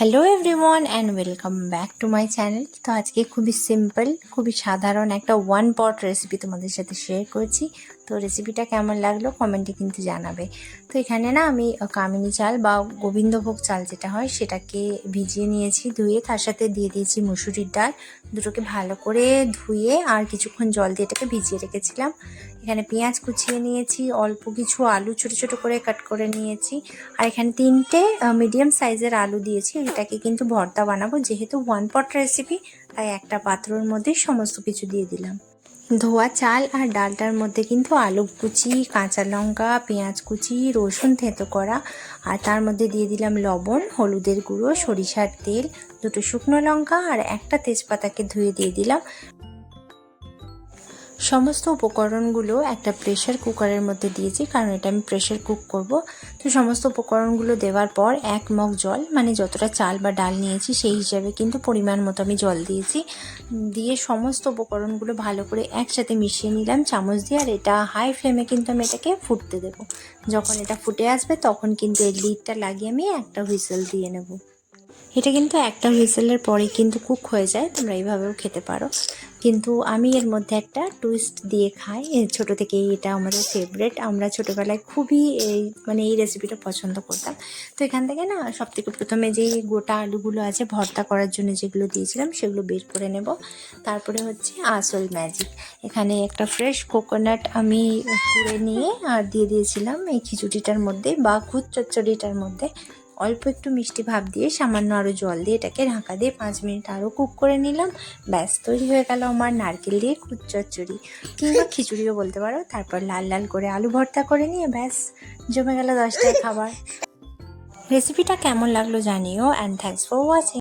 Hello everyone and welcome back to my channel. তো আজকে খুবই সিম্পল, খুবই সাধারণ একটা ওয়ান পট রেসিপি তোমাদের সাথে শেয়ার করছি। তো রেসিপিটা কেমন লাগলো কমেন্টে কিন্তু জানাবে। তো এখানে না আমি কামিনী চাল বা গোবিন্দভোগ চাল যেটা হয় সেটাকে ভিজিয়ে নিয়েছি, ধুয়ে তার সাথে দিয়ে দিয়েছি মুসুরির ডাল। দুটোকে ভালো করে ধুয়ে আর কিছুক্ষণ জল দিয়ে এটাকে ভিজিয়ে রেখেছিলাম। এখানে পেঁয়াজ কুচিয়ে নিয়েছি, অল্প কিছু আলু ছোট ছোট করে কাট করে নিয়েছি, আর এখানে 3টে মিডিয়াম সাইজের আলু দিয়েছি। এটাকে কিন্তু ভর্তা বানাবো, যেহেতু ওয়ান পট রেসিপি তাই একটা পাত্রের মধ্যে সমস্ত কিছু দিয়ে দিলাম। ধোয়া চাল আর ডালটার মধ্যে কিন্তু আলু কুচি, কাঁচা লঙ্কা, পেঁয়াজ কুচি, রসুন থেঁতো করা, আর তার মধ্যে দিয়ে দিলাম লবণ, হলুদের গুঁড়ো, সরিষার তেল, দুটো শুকনো লঙ্কা আর একটা তেজপাতাকে ধুয়ে দিয়ে দিলাম। সমস্ত উপকরণগুলো একটা প্রেশার কুকারের মধ্যে দিয়েছি, কারণ এটা আমি প্রেশার কুক করব। তো সমস্ত উপকরণগুলো দেওয়ার পর 1 মগ জল, মানে যতটা চাল বা ডাল নিয়েছি সেই হিসাবে কিন্তু পরিমাণ মতো আমি জল দিয়েছি। দিয়ে সমস্ত উপকরণগুলো ভালো করে একসাথে মিশিয়ে নিলাম চামচ দিয়ে, আর এটা হাই ফ্লেমে কিন্তু আমি এটাকে ফুটতে দেবো। যখন এটা ফুটে আসবে তখন কিন্তু এই লিডটা লাগিয়ে আমি একটা হুইসেল দিয়ে নেব। এটা কিন্তু একটা হুইসেলের পরে কিন্তু কুক হয়ে যায়, তোমরা এইভাবেও খেতে পারো। কিন্তু আমি এর মধ্যে একটা টুইস্ট দিয়ে খাই, ছোটো থেকেই এটা আমাদের ফেভারেট। আমরা ছোটোবেলায় খুবই এই রেসিপিটা পছন্দ করতাম। তো এখান থেকে না সবথেকে প্রথমে যে গোটা আলুগুলো আছে ভর্তা করার জন্য যেগুলো দিয়েছিলাম সেগুলো বের করে নেব। তারপরে হচ্ছে আসল ম্যাজিক, এখানে একটা ফ্রেশ কোকোনাট আমি কুড়ে নিয়ে আর দিয়ে দিয়েছিলাম এই খিচুড়িটার মধ্যে বা খুদ চচ্চড়িটার মধ্যে। অল্প একটু মিষ্টি ভাব দিয়ে সামান্য আরও জল দিয়ে এটাকে ঢাকা দিয়ে 5 মিনিট আরও কুক করে নিলাম। ব্যাস তৈরি হয়ে গেল আমার নারকেল দিয়ে খুদ চচ্চড়ি, কিংবা খিচুড়িও বলতে পারো। তারপর লাল লাল করে আলু ভর্তা করে নিয়ে ব্যাস জমে গেল 10টায় খাবার। রেসিপিটা কেমন লাগলো জানিও, অ্যান্ড থ্যাঙ্কস ফর ওয়াচিং।